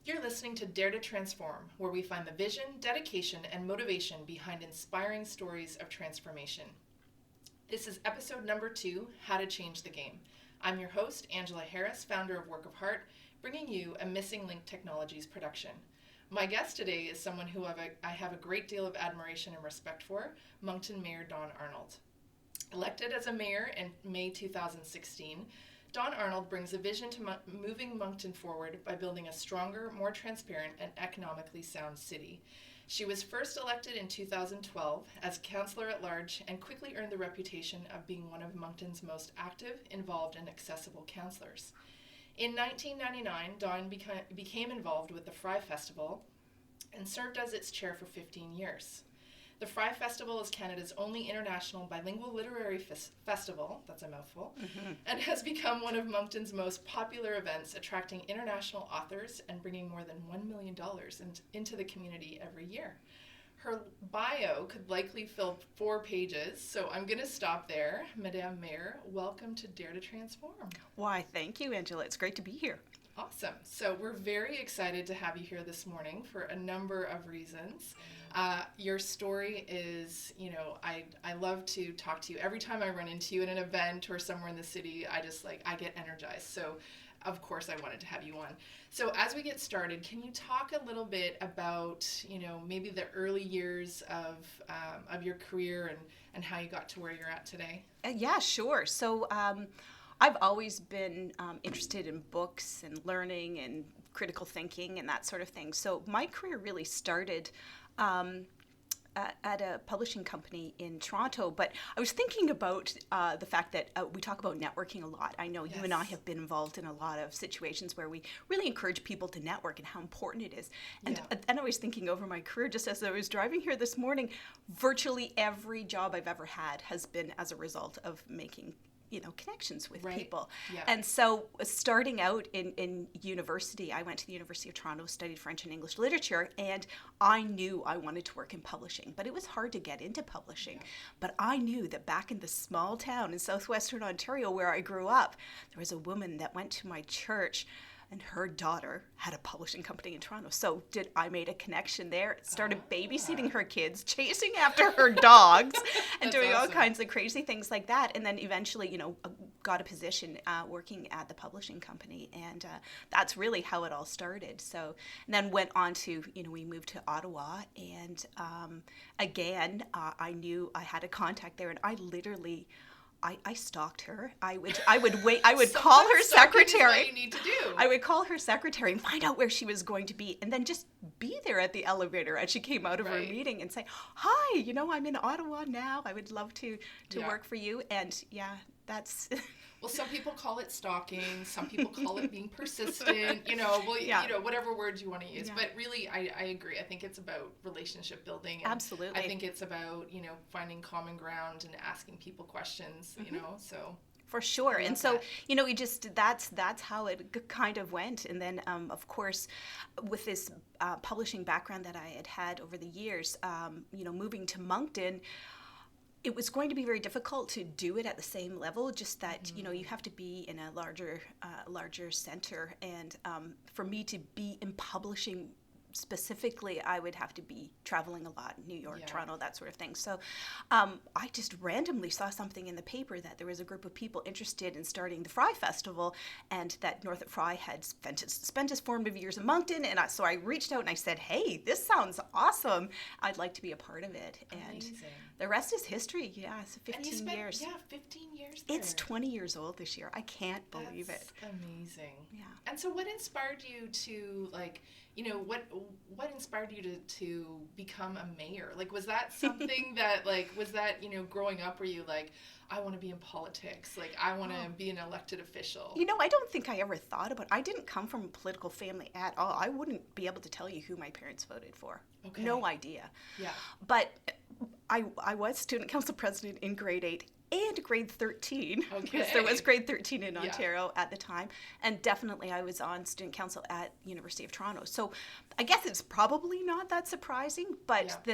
You're listening to Dare to Transform, where we find the vision, dedication, and motivation behind inspiring stories of transformation. This is episode number 2, How to Change the Game. I'm your host, Angela Harris, founder of Work of Heart, bringing you a Missing Link Technologies production. My guest today is someone who I have a great deal of admiration and respect for, Moncton Mayor Don Arnold. Elected as a mayor in May 2016, Don Arnold brings a vision to moving Moncton forward by building a stronger, more transparent, and economically sound city. She was first elected in 2012 as councillor at large and quickly earned the reputation of being one of Moncton's most active, involved, and accessible councillors. In 1999, Don became involved with the Fry Festival and served as its chair for 15 years. The Fry Festival is Canada's only international bilingual literary festival, that's a mouthful, and has become one of Moncton's most popular events, attracting international authors and bringing more than $1 million into the community every year. Her bio could likely fill 4 pages, so I'm going to stop there. Madame Mayor, welcome to Dare to Transform. Why, thank you, Angela. It's great to be here. Awesome. So we're very excited to have you here this morning for a number of reasons. Your story is, I love to talk to you. Every time I run into you in an event or somewhere in the city, I get energized. So of course I wanted to have you on. So as we get started, can you talk a little bit about, maybe the early years of your career and how you got to where you're at today? Yeah, sure. So I've always been interested in books and learning and critical thinking and that sort of thing. So my career really started at a publishing company in Toronto, but I was thinking about the fact that we talk about networking a lot. I know you and I have been involved in a lot of situations where we really encourage people to network and how important it is. And then I was thinking over my career, just as I was driving here this morning, virtually every job I've ever had has been as a result of making connections with people. Yeah. And so starting out in university, I went to the University of Toronto, studied French and English literature, and I knew I wanted to work in publishing, but it was hard to get into publishing. Yeah. But I knew that back in the small town in southwestern Ontario where I grew up, there was a woman that went to my church and her daughter had a publishing company in Toronto. So I made a connection there, started babysitting her kids, chasing after her dogs, and doing awesome. All kinds of crazy things like that. And then eventually, got a position working at the publishing company. And that's really how it all started. So, and then went on to, we moved to Ottawa. And again, I knew I had a contact there. And I literally... I stalked her. I would wait. I would call her secretary. What you need to do. I would call her secretary and find out where she was going to be, and then just be there at the elevator as she came out of her meeting and say, "Hi, I'm in Ottawa now. I would love to work for you." And that's. Well, some people call it stalking. Some people call it being persistent. Whatever words you want to use. Yeah. But really, I agree. I think it's about relationship building. And absolutely. I think it's about finding common ground and asking people questions. So. For sure. And so, we just, that's how it kind of went. And then, of course, with this publishing background that I had over the years, moving to Moncton, it was going to be very difficult to do it at the same level, just that, you have to be in a larger center. And for me to be in publishing specifically, I would have to be traveling a lot, New York, Toronto, that sort of thing. So I just randomly saw something in the paper that there was a group of people interested in starting the Fry Festival, and that North at Fry had spent his formative years in Moncton. And so I reached out and I said, hey, this sounds awesome. I'd like to be a part of it. Amazing. And the rest is history. Yeah, it's 15 years. Yeah, 15 years there. It's 20 years old this year. I can't believe it. Amazing. Yeah. And so what inspired you to, what inspired you to become a mayor? Was that something that, growing up, were you I want to be in politics, I want to be an elected official? I don't think I ever thought about it. I didn't come from a political family at all. I wouldn't be able to tell you who my parents voted for. Okay. No idea. Yeah. But I was student council president in grade 8 and grade 13, Okay. because there was grade 13 in Ontario at the time. And definitely I was on student council at University of Toronto. So I guess it's probably not that surprising, but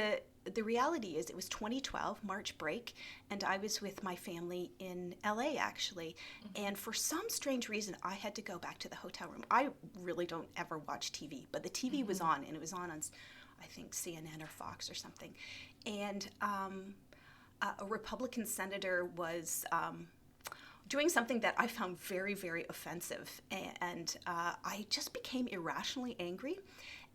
the reality is it was 2012, March break, and I was with my family in LA actually. And for some strange reason, I had to go back to the hotel room. I really don't ever watch TV, but the TV was on, and it was on I think CNN or Fox or something. And a Republican senator was doing something that I found very, very offensive. And I just became irrationally angry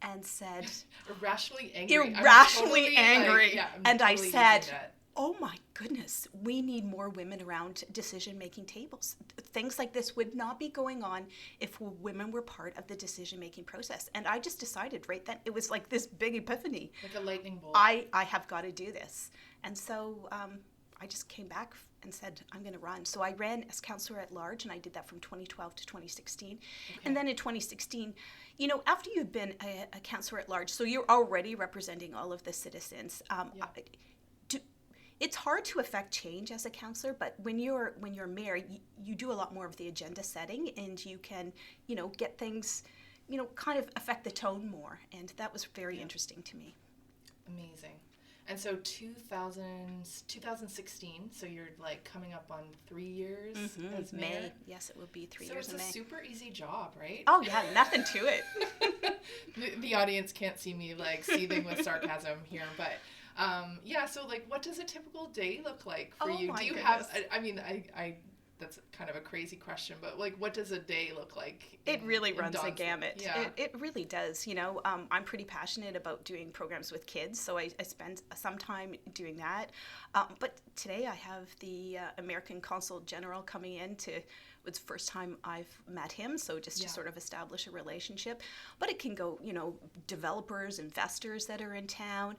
and said... Irrationally angry? Irrationally angry. And I totally said, oh my goodness, we need more women around decision-making tables. Things like this would not be going on if women were part of the decision-making process. And I just decided right then, it was like this big epiphany. Like a lightning bolt. I have got to do this. And so I just came back and said, I'm going to run. So I ran as councillor at large, and I did that from 2012 to 2016. Okay. And then in 2016, you know, after you've been a councillor at large, so you're already representing all of the citizens. It's hard to affect change as a councillor, but when you're mayor, you do a lot more of the agenda setting, and you can, you know, get things, you know, kind of affect the tone more. And that was very interesting to me. Amazing. And so 2016, so you're like coming up on 3 years as mayor? May. Yes, it will be 3 years in May. So it's a super easy job, right? Oh, yeah, nothing to it. The audience can't see me like seething with sarcasm here, but so like what does a typical day look like for you? Do you have, I mean, I that's kind of a crazy question, but like what does a day look like? It really runs a gamut. Yeah. It really does. You know, I'm pretty passionate about doing programs with kids, so I spend some time doing that. But today I have the American Consul General coming in to, it's the first time I've met him, so just to sort of establish a relationship. But it can go, you know, developers, investors that are in town,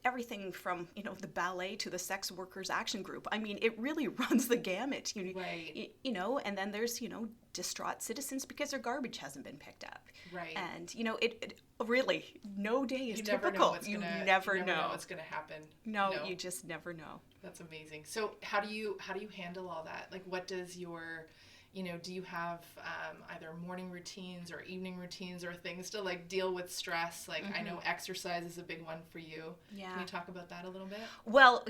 everything from, you know, the ballet to the sex workers action group. I mean, it really runs the gamut, you know, and then there's, you know, distraught citizens because their garbage hasn't been picked up. Right. And, you know, it really, no day is typical. You never know what's going to happen. No, you just never know. That's amazing. So how do you handle all that? Like, what does your, you know, do you have either morning routines or evening routines or things to like deal with stress? Like I know exercise is a big one for you. Yeah. Can you talk about that a little bit? Well,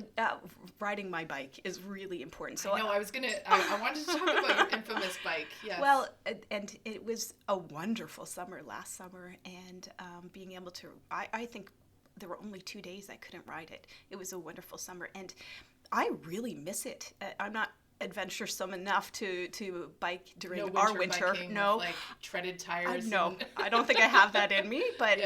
riding my bike is really important. So I wanted to talk about your infamous bike. Yes. Well, and it was a wonderful summer last summer, and being able to, I think there were only 2 days I couldn't ride it. It was a wonderful summer, and I really miss it. I'm not adventuresome enough to bike during our winter. No, with, like treaded tires. No, I don't think I have that in me. But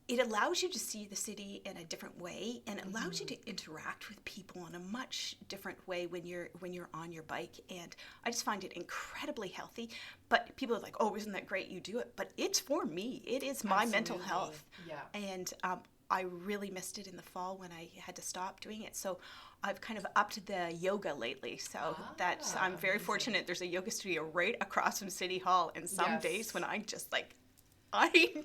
it allows you to see the city in a different way, and it allows you to interact with people in a much different way when you're on your bike. And I just find it incredibly healthy. But people are like, "Oh, isn't that great? You do it." But it's for me. It is my mental health. Yeah. And I really missed it in the fall when I had to stop doing it. So I've kind of upped the yoga lately. So I'm very fortunate. There's a yoga studio right across from City Hall. And some days when I'm just like, I'm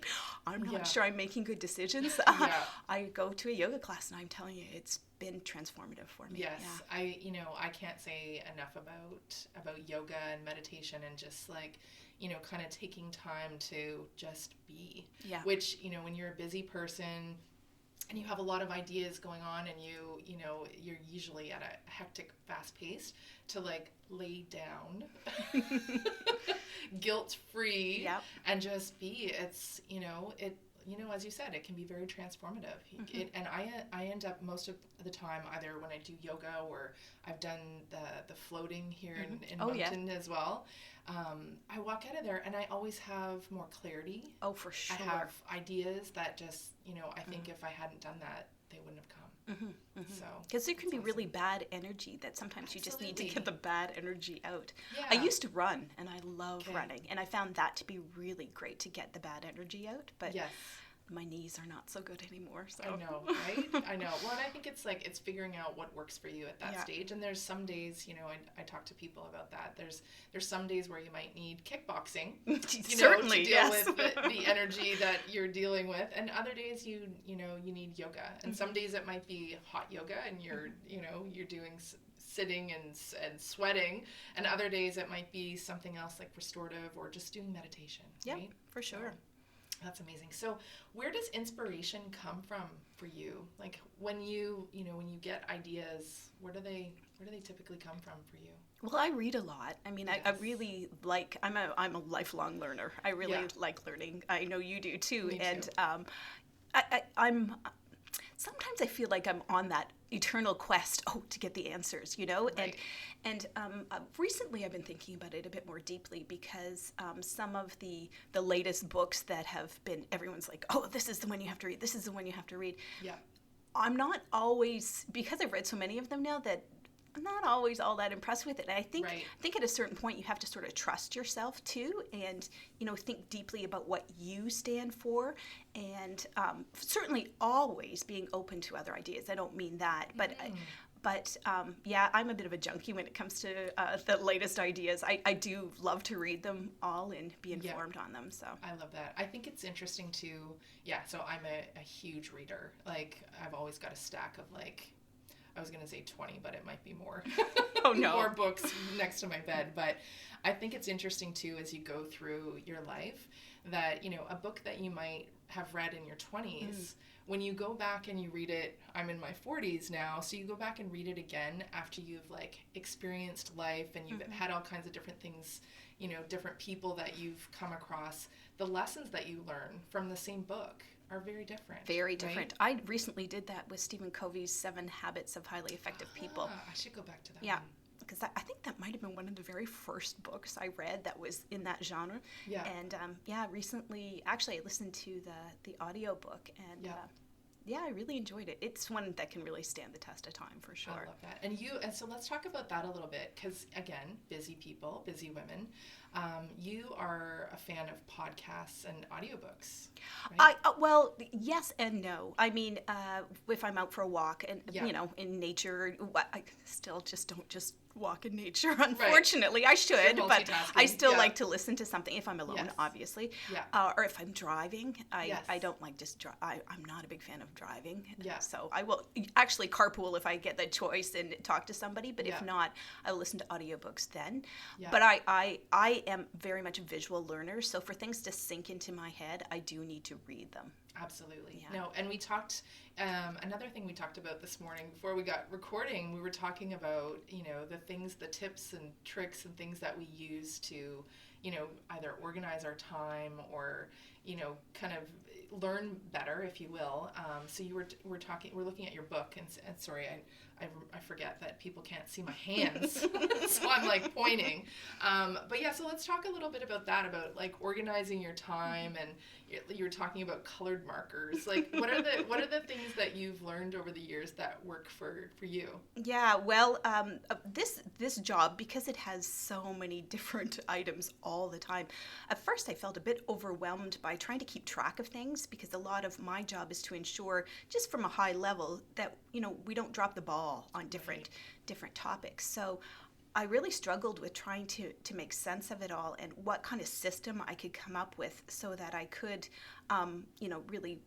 not sure I'm making good decisions, I go to a yoga class, and I'm telling you, it's been transformative for me. Yes. Yeah. I can't say enough about yoga and meditation and just like, you know, kind of taking time to just be. Yeah. Which, you know, when you're a busy person and you have a lot of ideas going on, and you're usually at a hectic, fast pace, to like lay down guilt-free and just be, it's, as you said, it can be very transformative. And I end up most of the time, either when I do yoga or I've done the floating here in Moncton as well, I walk out of there and I always have more clarity. Oh, for sure. I have ideas that just, I think if I hadn't done that, they wouldn't have come. So because there can be really bad energy that sometimes you just need to get the bad energy out. Yeah. I used to run, and I love running, and I found that to be really great to get the bad energy out. But my knees are not so good anymore. So I know, right? I know. Well, and I think it's like, it's figuring out what works for you at that stage. And there's some days, you know, I talk to people about that. There's some days where you might need kickboxing, certainly, to deal with the energy that you're dealing with. And other days you need yoga. And some days it might be hot yoga and you're doing sitting and sweating. And other days it might be something else like restorative or just doing meditation. Yeah, right? for sure. So, that's amazing. So where does inspiration come from for you? Like when you get ideas, where do they typically come from for you? Well, I read a lot. I mean, I really like, I'm a lifelong learner. I really like learning. I know you do too. Me too. And I'm sometimes I feel like I'm on that eternal quest to get the answers, Right. and recently I've been thinking about it a bit more deeply because some of the latest books that have been, everyone's like, oh, this is the one you have to read, this is the one you have to read. Yeah. I'm not always, because I've read so many of them now, that I'm not always all that impressed with it. And I think at a certain point you have to sort of trust yourself too, and think deeply about what you stand for, and certainly always being open to other ideas. I don't mean that, but I'm a bit of a junkie when it comes to the latest ideas. I do love to read them all and be informed on them. So I love that. I think it's interesting too. Yeah. So I'm a huge reader. Like I've always got a stack of I was going to say 20, but it might be more. Oh, no. More books next to my bed. But I think it's interesting, too, as you go through your life, that, a book that you might have read in your 20s, when you go back and you read it, I'm in my 40s now, so you go back and read it again after you've, experienced life and you've had all kinds of different things, different people that you've come across. The lessons that you learn from the same book are very different. Very different. Right? I recently did that with Stephen Covey's 7 Habits of Highly Effective People. I should go back to that one. Because I think that might have been one of the very first books I read that was in that genre. Yeah. And recently, actually, I listened to the audiobook, and I really enjoyed it. It's one that can really stand the test of time, for sure. I love that. And so let's talk about that a little bit, because again, busy people, busy women. You are a fan of podcasts and audiobooks, right? Well, yes and no. I mean, if I'm out for a walk and, in nature, I still just don't just walk in nature, unfortunately. Right. I should, but I still like to listen to something if I'm alone, obviously. Yeah. Or if I'm driving. I don't like just drive. I'm not a big fan of driving. Yeah. So I will actually carpool if I get the choice and talk to somebody, but if not, I will listen to audiobooks then. Yeah. But I am very much a visual learner, so for things to sink into my head, I do need to read them. Absolutely. Yeah. No, and we talked, another thing we talked about this morning before we got recording, we were talking about, the tips and tricks and things that we use to, either organize our time or, kind of learn better, if you will. So we're looking at your book, and sorry, I forget that people can't see my hands, so I'm pointing. But yeah, so let's talk a little bit about that, about organizing your time, and you're talking about colored markers. What are the things that you've learned over the years that work for you? Yeah, well, this job, because it has so many different items all the time, at first I felt a bit overwhelmed by trying to keep track of things, because a lot of my job is to ensure, just from a high level, that we don't drop the ball on different topics. So I really struggled with trying to make sense of it all, and what kind of system I could come up with so that I could, really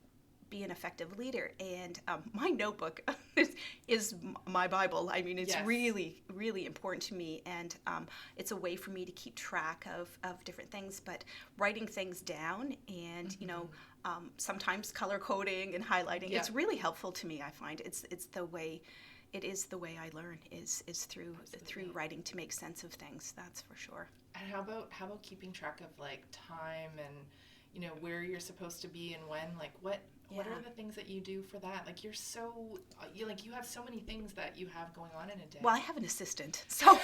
be an effective leader. And my notebook is my Bible. I mean, it's really, really important to me, and it's a way for me to keep track of different things, but writing things down and, sometimes color coding and highlighting, it's really helpful to me, I find. It is the way I learn, is through writing, to make sense of things. That's for sure. And how about keeping track of time and where you're supposed to be and when? What are the things that you do for that? You have so many things that you have going on in a day. Well, I have an assistant, so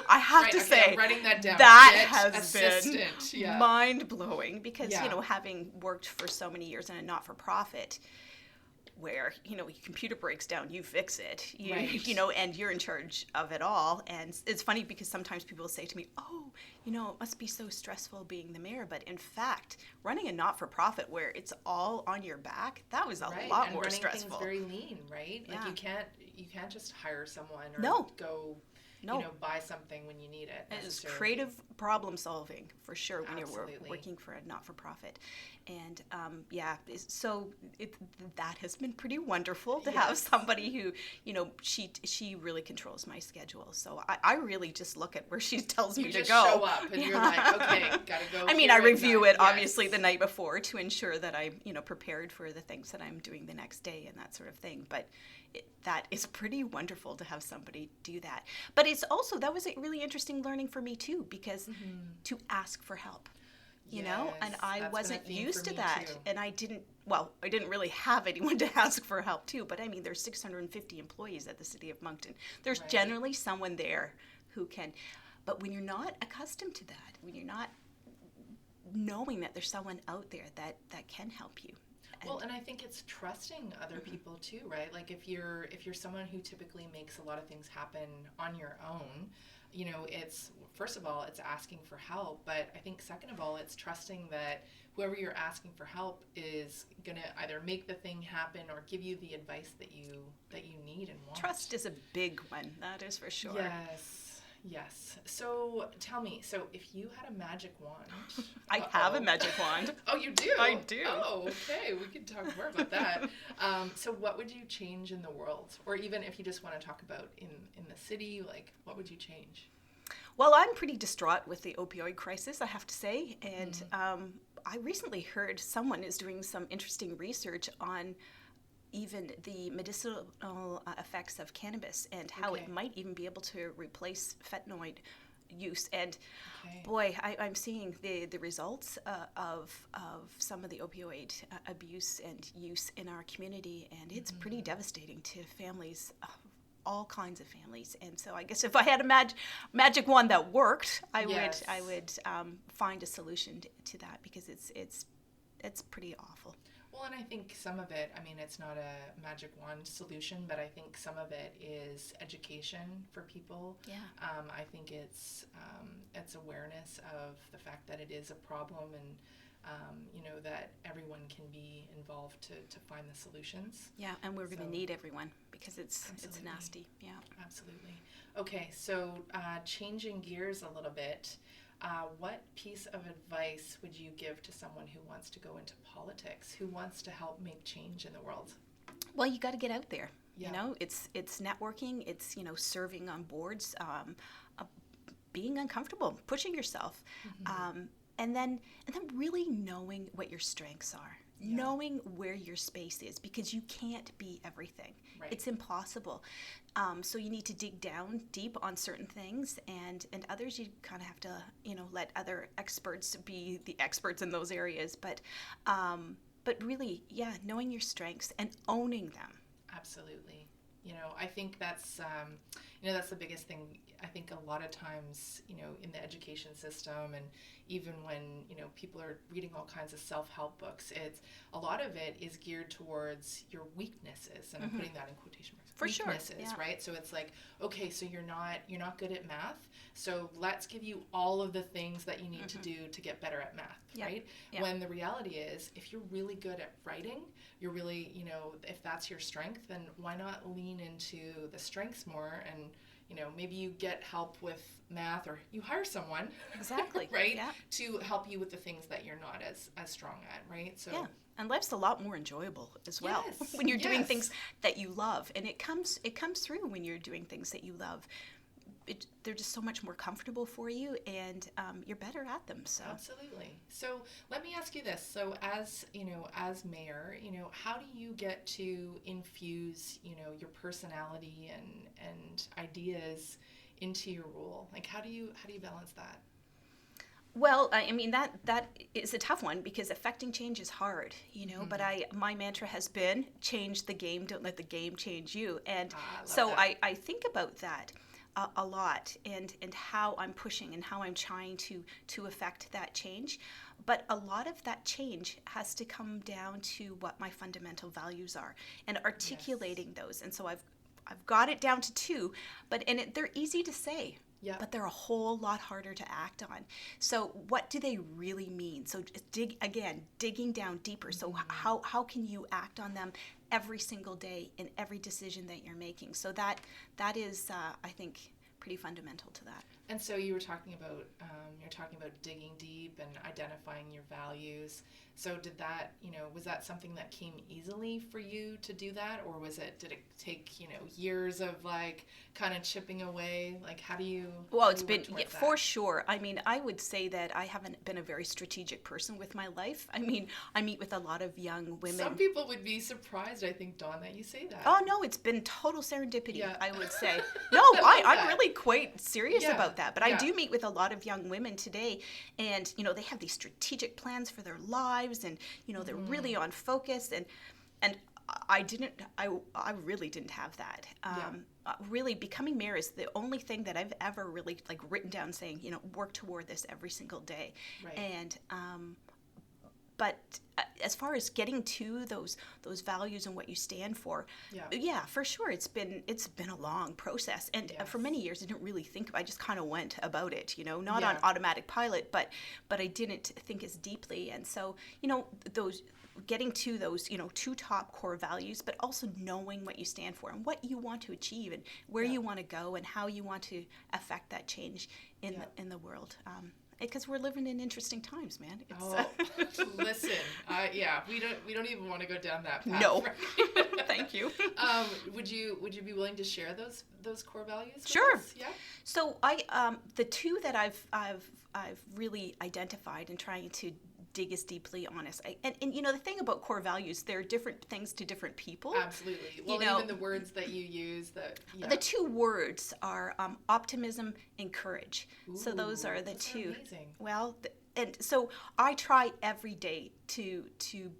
I have to say, I'm writing that down. That has been mind blowing, because having worked for so many years in a not-for-profit, where, your computer breaks down, you fix it, Right. And you're in charge of it all. And it's funny because sometimes people say to me, oh, it must be so stressful being the mayor. But in fact, running a not-for-profit where it's all on your back, that was a lot and more running stressful. Things very lean, right? Like Yeah. you can't just hire someone or No. go buy something when you need it. It is creative problem solving for sure when you're working for a not-for-profit. And so that has been pretty wonderful to have somebody who, she really controls my schedule. So I really just look at where she tells me to go. You just show up and you're like, okay, gotta go. I mean, I review it obviously the night before to ensure that I'm, prepared for the things that I'm doing the next day and that sort of thing. But that is pretty wonderful to have somebody do that. But that was a really interesting learning for me too, because to ask for help, and I wasn't used to that. Too. And I didn't really have anyone to ask for help too, but I mean, there's 650 employees at the City of Moncton. There's generally someone there who can, but when you're not accustomed to that, when you're not knowing that there's someone out there that can help you. Well, and I think it's trusting other people too, right? Like if you're someone who typically makes a lot of things happen on your own, it's, first of all, it's asking for help, but I think second of all, it's trusting that whoever you're asking for help is going to either make the thing happen or give you the advice that you need and want. Trust is a big one, that is for sure. Yes. So tell me, if you had a magic wand... I have a magic wand. Oh, you do? I do. Oh, okay. We can talk more about that. So what would you change in the world? Or even if you just want to talk about in the city, like what would you change? Well, I'm pretty distraught with the opioid crisis, I have to say. And I recently heard someone is doing some interesting research on even the medicinal effects of cannabis and how it might even be able to replace fentanyl use. And boy, I'm seeing the results of some of the opioid abuse and use in our community, and it's pretty devastating to families, all kinds of families. And so I guess if I had a magic wand that worked, I would find a solution to that, because it's pretty awful. Well, and I think some of it, I mean, it's not a magic wand solution, but I think some of it is education for people. Yeah. I think it's awareness of the fact that it is a problem, and that everyone can be involved to find the solutions. Yeah, and we're going to need everyone, because it's nasty. Yeah. Absolutely. Okay, so changing gears a little bit. What piece of advice would you give to someone who wants to go into politics, who wants to help make change in the world? Well, you got to get out there. Yeah. It's networking. It's serving on boards, being uncomfortable, pushing yourself, and then really knowing what your strengths are. Yeah. Knowing where your space is, because you can't be everything. Right. It's impossible. So you need to dig down deep on certain things, and others you kind of have to, let other experts be the experts in those areas. But really, knowing your strengths and owning them. Absolutely. I think that's that's the biggest thing. I think a lot of times, in the education system, and even when, people are reading all kinds of self-help books, a lot of it is geared towards your weaknesses, and I'm putting that in quotation marks. For weaknesses, sure. Yeah. Right? So it's like, okay, so you're not good at math, so let's give you all of the things that you need to do to get better at math, right? Yeah. When the reality is, if you're really good at writing, you're really, if that's your strength, then why not lean into the strengths more, and maybe you get help with math, or you hire someone, exactly, right, yeah, to help you with the things that you're not as strong at, right? So yeah, and life's a lot more enjoyable as well when you're doing things that you love, and it comes through when you're doing things that you love. They're just so much more comfortable for you, and you're better at them. So absolutely. So let me ask you this: so as as mayor, how do you get to infuse your personality and ideas into your role? Like how do you balance that? Well, I mean that is a tough one, because affecting change is hard, But my mantra has been change the game, don't let the game change you, and so I think about that. a lot, and how I'm pushing and how I'm trying to affect that change. But a lot of that change has to come down to what my fundamental values are and articulating those. And so I've got it down to 2, they're easy to say. Yeah. But they're a whole lot harder to act on. So what do they really mean? So digging down deeper. So how can you act on them every single day in every decision that you're making? So that is, I think, pretty fundamental to that. And so you're talking about digging deep and identifying your values. So did that, was that something that came easily for you to do that, or did it take, years of like kind of chipping away? Like, how do you? Well, it's been for sure. I mean, I would say that I haven't been a very strategic person with my life. I mean, I meet with a lot of young women. Some people would be surprised, I think, Dawn, that you say that. Oh no, it's been total serendipity. Yeah. I would say. No, I'm really quite serious about that. But I do meet with a lot of young women today, and they have these strategic plans for their lives, and they're really on focus, and I really didn't have that. Really, becoming mayor is the only thing that I've ever really like written down saying, work toward this every single day. Right. And but as far as getting to those values and what you stand for, for sure, it's been a long process, and for many years I didn't really think. I just kind of went about it, not on automatic pilot, but I didn't think as deeply. And so, those getting to those, 2 top core values, but also knowing what you stand for and what you want to achieve and where you want to go and how you want to affect that change in the world. Because we're living in interesting times, man. Listen, we don't even want to go down that path. No, right? Thank you. Would you be willing to share those core values with Sure. us? Yeah. So the 2 that I've really identified and trying to dig as deeply honest. And the thing about core values, they're different things to different people. Absolutely. Well, even the words that you use, the 2 words are optimism and courage. Ooh, so those are the 2. Amazing. Well, and so I try every day to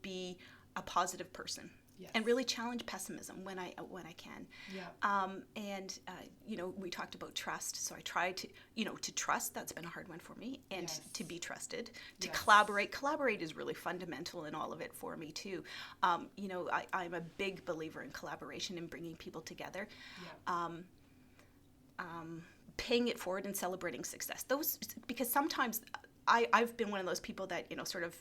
be a positive person. Yes. And really challenge pessimism when I can. Yeah. And we talked about trust, so I try to to trust. That's been a hard one for me, and to be trusted, to collaborate. Collaborate is really fundamental in all of it for me too. I'm a big believer in collaboration and bringing people together. Yeah. Paying it forward and celebrating success. Those, because sometimes I've been one of those people that sort of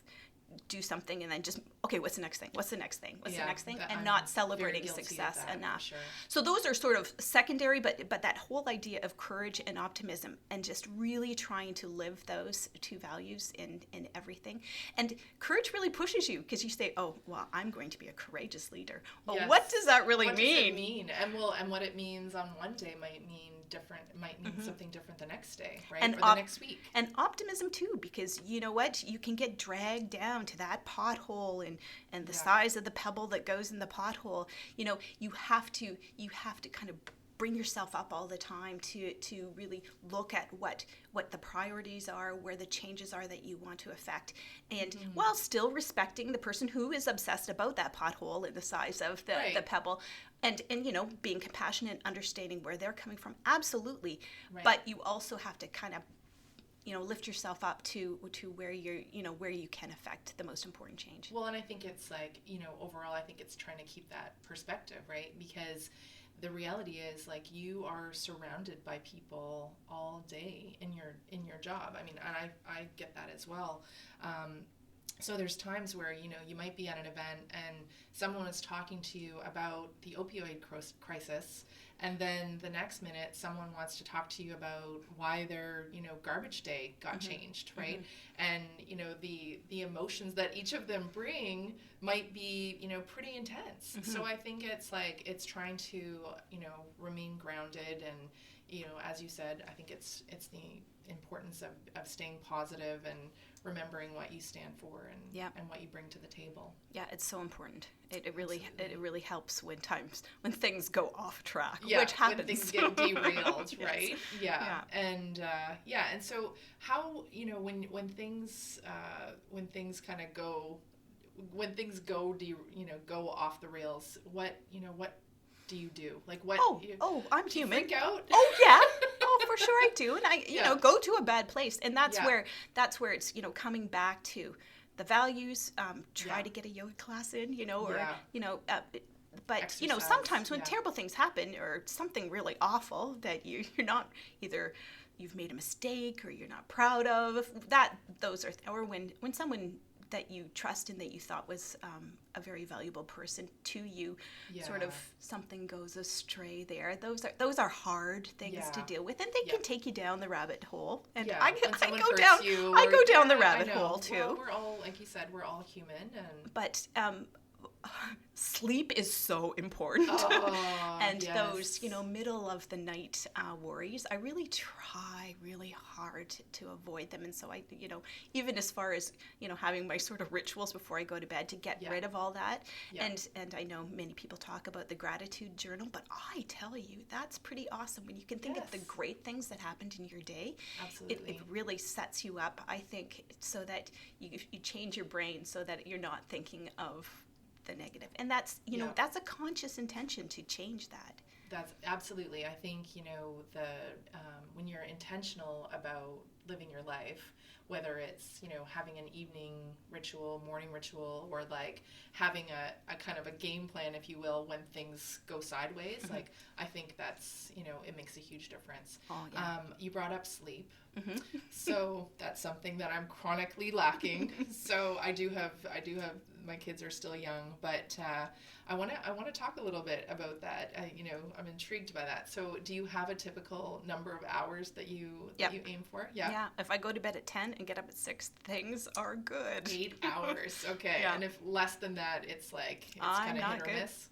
do something and then just, okay, what's the next thing? What's the next thing? What's the next thing? And I'm not celebrating success enough. Sure. So those are sort of secondary, but that whole idea of courage and optimism and just really trying to live those 2 values in everything. And courage really pushes you because you say, oh, well, I'm going to be a courageous leader. Well, what does that really mean? What does it mean? And what it means on one day might mean different. It might mean something different the next day, right? Or the next week. And optimism too, because you know what? You can get dragged down to that pothole and the size of the pebble that goes in the pothole. You have to kind of bring yourself up all the time to really look at what the priorities are, where the changes are that you want to affect, and while still respecting the person who is obsessed about that pothole and the size of the pebble, and being compassionate and understanding where they're coming from. Absolutely. Right. But you also have to kind of lift yourself up to where where you can affect the most important change. Well, and I think it's like, overall I think it's trying to keep that perspective, right? Because the reality is, like, you are surrounded by people all day in your job. I mean, and I get that as well. So there's times where, you might be at an event and someone is talking to you about the opioid crisis, and then the next minute someone wants to talk to you about why their, garbage day got changed, right? And, the emotions that each of them bring might be, pretty intense. So I think it's trying to, remain grounded, and, as you said, I think it's the importance of staying positive and remembering what you stand for and what you bring to the table. Yeah, it's so important. It really helps when things go off track, which happens. When things get derailed, right? Yeah. And so how, when things kind of go off the rails, what do you do? Like what? I'm do you human. freak out? Oh yeah. Oh, for sure I do. And I, go to a bad place. And that's Yeah. where it's, coming back to the values, try to get a yoga class in, or, but, Exercise, sometimes when terrible things happen or something really awful that you're not either you've made a mistake or you're not proud of, or when someone that you trust and that you thought was a very valuable person to you, sort of something goes astray there. Those are hard things to deal with, and they can take you down the rabbit hole. And I go down the rabbit hole too. Well, we're all, like you said, we're all human, but sleep is so important. And those, middle of the night worries, I really try really hard to avoid them. And so I, even as far as, having my sort of rituals before I go to bed to get rid of all that. And I know many people talk about the gratitude journal, but I tell you, that's pretty awesome. When you can think of the great things that happened in your day, it really sets you up, I think, so that you change your brain so that you're not thinking of the negative. And that's, that's a conscious intention to change that. That's absolutely. I think, when you're intentional about living your life, whether it's, having an evening ritual, morning ritual, or like having a kind of a game plan, if you will, when things go sideways, like I think that's, it makes a huge difference. Oh, yeah. You brought up sleep. So that's something that I'm chronically lacking. So I do have my kids are still young, but I want to talk a little bit about that. I'm intrigued by that. So do you have a typical number of hours that you aim for? Yeah. If I go to bed at 10 and get up at 6, things are good. 8 hours. Okay. Yeah. And if less than that, it's kind of hit or miss.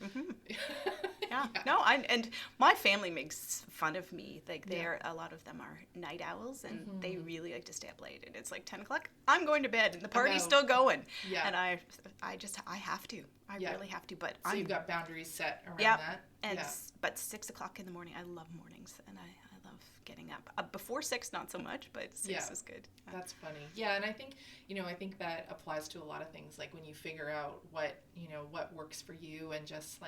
Yeah. No, and my family makes fun of me. Like a lot of them are night owls, and they really like to stay up late. And it's like 10 o'clock, I'm going to bed, and the party's still going. Yeah. And I have to. I really have to. But so you've got boundaries set around that. And but 6 o'clock in the morning, I love mornings, and I love getting up. Before 6, not so much, but 6 is good. That's funny. Yeah, and I think that applies to a lot of things. Like when you figure out what works for you, and just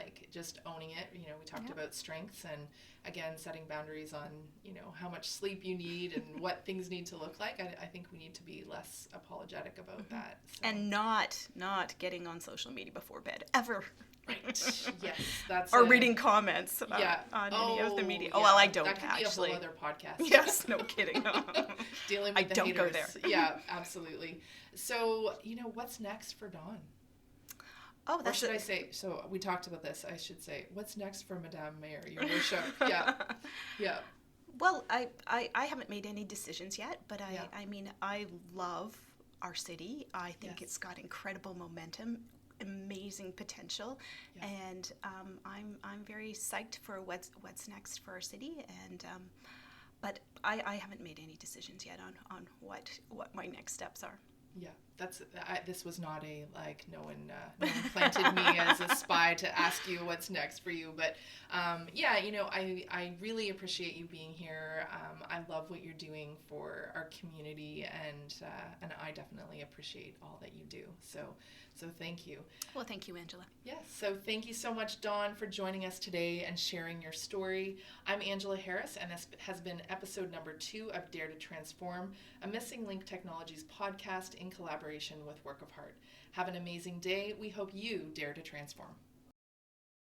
owning it. We talked about strengths, and again, setting boundaries on how much sleep you need and what things need to look like. I think we need to be less apologetic about that. So. And not getting on social media before bed ever. Right. Yes, that's or reading comments on any of the media. Yeah. Oh, well, I don't that could actually. Be a whole other podcast. Yes, no kidding. Dealing with I the don't haters. go there. Yeah, absolutely. So, what's next for Dawn? Oh, that's. Or should I say? So we talked about this. I should say, what's next for Madame Mayor, Your Worship? Yeah. Well, I haven't made any decisions yet, but I mean, I love our city. I think it's got incredible momentum, amazing potential, and I'm very psyched for what's next for our city. And but I haven't made any decisions yet on what my next steps are. Yeah, this was not no one planted me as a spy to ask you what's next for you, but I really appreciate you being here. I love what you're doing for our community, and I definitely appreciate all that you do. So thank you. Well, thank you, Angela. Yes, so thank you so much, Dawn, for joining us today and sharing your story. I'm Angela Harris, and this has been episode number 2 of Dare to Transform, a Missing Link Technologies podcast in collaboration with Work of Heart. Have an amazing day. We hope you dare to transform.